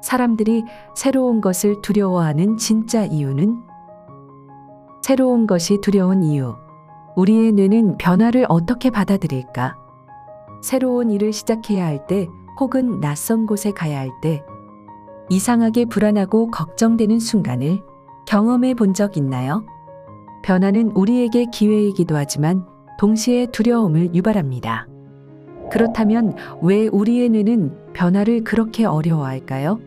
사람들이 새로운 것을 두려워하는 진짜 이유는? 새로운 것이 두려운 이유. 우리의 뇌는 변화를 어떻게 받아들일까? 새로운 일을 시작해야 할 때, 혹은 낯선 곳에 가야 할 때, 이상하게 불안하고 걱정되는 순간을 경험해 본 적 있나요? 변화는 우리에게 기회이기도 하지만 동시에 두려움을 유발합니다. 그렇다면 왜 우리의 뇌는 변화를 그렇게 어려워할까요?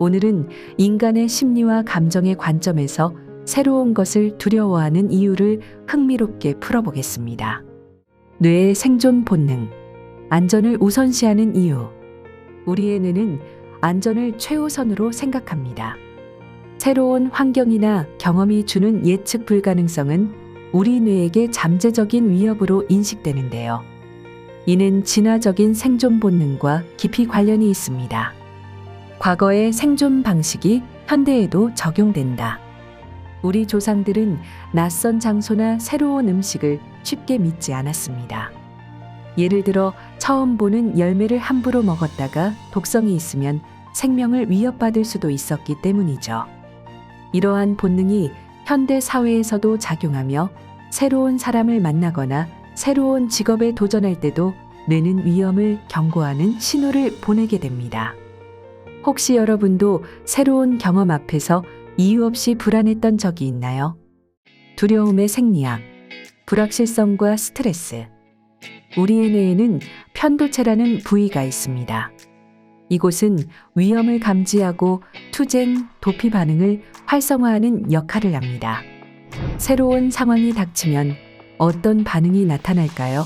오늘은 인간의 심리와 감정의 관점에서 새로운 것을 두려워하는 이유를 흥미롭게 풀어보겠습니다. 뇌의 생존 본능, 안전을 우선시하는 이유. 우리의 뇌는 안전을 최우선으로 생각합니다. 새로운 환경이나 경험이 주는 예측 불가능성은 우리 뇌에게 잠재적인 위협으로 인식되는데요. 이는 진화적인 생존 본능과 깊이 관련이 있습니다. 과거의 생존 방식이 현대에도 적용된다. 우리 조상들은 낯선 장소나 새로운 음식을 쉽게 믿지 않았습니다. 예를 들어 처음 보는 열매를 함부로 먹었다가 독성이 있으면 생명을 위협받을 수도 있었기 때문이죠. 이러한 본능이 현대 사회에서도 작용하며 새로운 사람을 만나거나 새로운 직업에 도전할 때도 뇌는 위험을 경고하는 신호를 보내게 됩니다. 혹시 여러분도 새로운 경험 앞에서 이유 없이 불안했던 적이 있나요? 두려움의 생리학, 불확실성과 스트레스. 우리의 뇌에는 편도체라는 부위가 있습니다. 이곳은 위험을 감지하고 투쟁, 도피 반응을 활성화하는 역할을 합니다. 새로운 상황이 닥치면 어떤 반응이 나타날까요?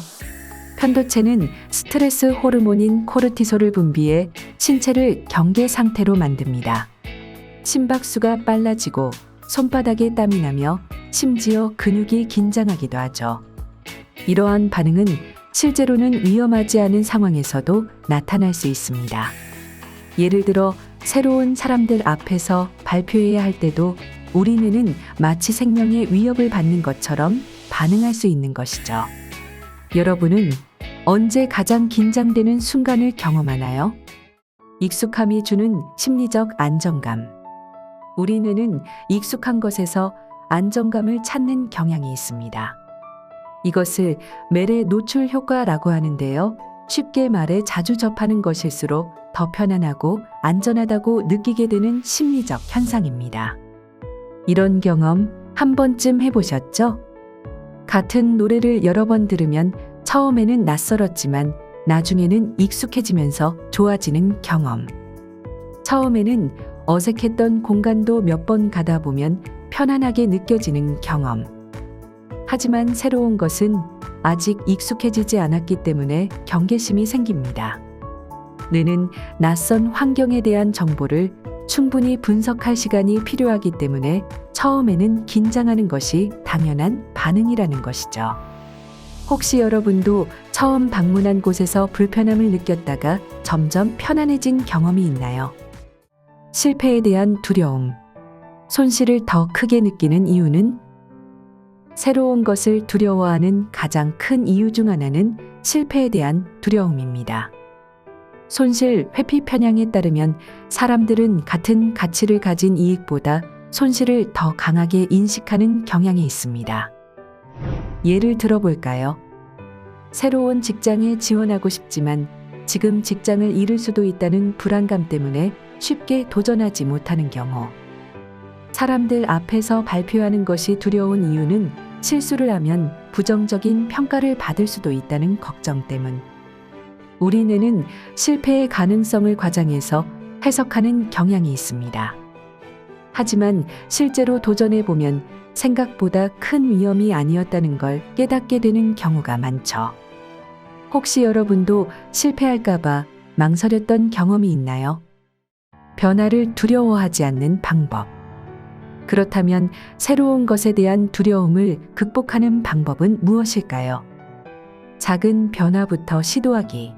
편도체는 스트레스 호르몬인 코르티솔을 분비해 신체를 경계 상태로 만듭니다. 심박수가 빨라지고 손바닥에 땀이 나며 심지어 근육이 긴장하기도 하죠. 이러한 반응은 실제로는 위험하지 않은 상황에서도 나타날 수 있습니다. 예를 들어 새로운 사람들 앞에서 발표해야 할 때도 우리 뇌는 마치 생명의 위협을 받는 것처럼 반응할 수 있는 것이죠. 여러분은 언제 가장 긴장되는 순간을 경험하나요? 익숙함이 주는 심리적 안정감. 우리 뇌는 익숙한 것에서 안정감을 찾는 경향이 있습니다. 이것을 멜의 노출 효과라고 하는데요. 쉽게 말해 자주 접하는 것일수록 더 편안하고 안전하다고 느끼게 되는 심리적 현상입니다. 이런 경험 한 번쯤 해보셨죠? 같은 노래를 여러 번 들으면 처음에는 낯설었지만 나중에는 익숙해지면서 좋아지는 경험. 처음에는 어색했던 공간도 몇 번 가다 보면 편안하게 느껴지는 경험. 하지만 새로운 것은 아직 익숙해지지 않았기 때문에 경계심이 생깁니다. 뇌는 낯선 환경에 대한 정보를 충분히 분석할 시간이 필요하기 때문에 처음에는 긴장하는 것이 당연한 반응이라는 것이죠. 혹시 여러분도 처음 방문한 곳에서 불편함을 느꼈다가 점점 편안해진 경험이 있나요? 실패에 대한 두려움. 손실을 더 크게 느끼는 이유는? 새로운 것을 두려워하는 가장 큰 이유 중 하나는 실패에 대한 두려움입니다. 손실 회피 편향에 따르면 사람들은 같은 가치를 가진 이익보다 손실을 더 강하게 인식하는 경향이 있습니다. 예를 들어볼까요? 새로운 직장에 지원하고 싶지만 지금 직장을 잃을 수도 있다는 불안감 때문에 쉽게 도전하지 못하는 경우. 사람들 앞에서 발표하는 것이 두려운 이유는 실수를 하면 부정적인 평가를 받을 수도 있다는 걱정 때문. 우리 뇌는 실패의 가능성을 과장해서 해석하는 경향이 있습니다. 하지만 실제로 도전해보면 생각보다 큰 위험이 아니었다는 걸 깨닫게 되는 경우가 많죠. 혹시 여러분도 실패할까봐 망설였던 경험이 있나요? 변화를 두려워하지 않는 방법. 그렇다면 새로운 것에 대한 두려움을 극복하는 방법은 무엇일까요? 작은 변화부터 시도하기.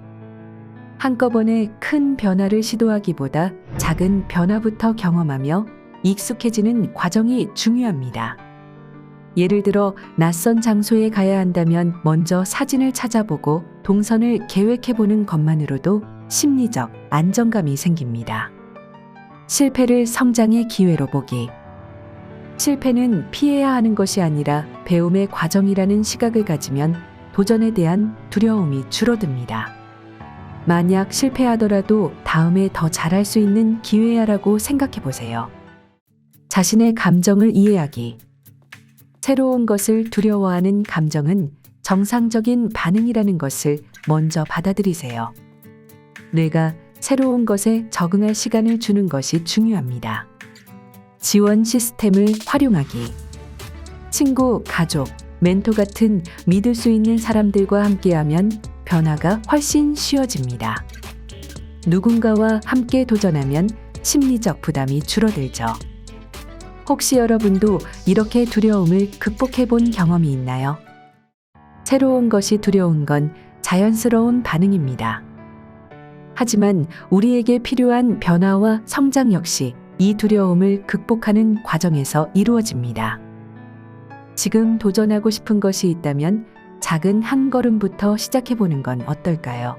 한꺼번에 큰 변화를 시도하기보다 작은 변화부터 경험하며 익숙해지는 과정이 중요합니다. 예를 들어 낯선 장소에 가야 한다면 먼저 사진을 찾아보고 동선을 계획해보는 것만으로도 심리적 안정감이 생깁니다. 실패를 성장의 기회로 보기. 실패는 피해야 하는 것이 아니라 배움의 과정이라는 시각을 가지면 도전에 대한 두려움이 줄어듭니다. 만약 실패하더라도 다음에 더 잘할 수 있는 기회야라고 생각해 보세요. 자신의 감정을 이해하기. 새로운 것을 두려워하는 감정은 정상적인 반응이라는 것을 먼저 받아들이세요. 뇌가 새로운 것에 적응할 시간을 주는 것이 중요합니다. 지원 시스템을 활용하기. 친구, 가족, 멘토 같은 믿을 수 있는 사람들과 함께하면 변화가 훨씬 쉬워집니다. 누군가와 함께 도전하면 심리적 부담이 줄어들죠. 혹시 여러분도 이렇게 두려움을 극복해 본 경험이 있나요? 새로운 것이 두려운 건 자연스러운 반응입니다. 하지만 우리에게 필요한 변화와 성장 역시 이 두려움을 극복하는 과정에서 이루어집니다. 지금 도전하고 싶은 것이 있다면 작은 한 걸음부터 시작해 보는 건 어떨까요?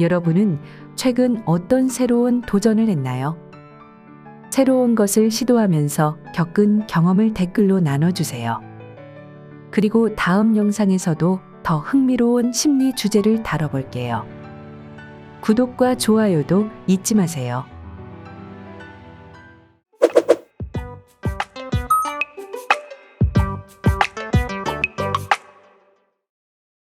여러분은 최근 어떤 새로운 도전을 했나요? 새로운 것을 시도하면서 겪은 경험을 댓글로 나눠주세요. 그리고 다음 영상에서도 더 흥미로운 심리 주제를 다뤄볼게요. 구독과 좋아요도 잊지 마세요.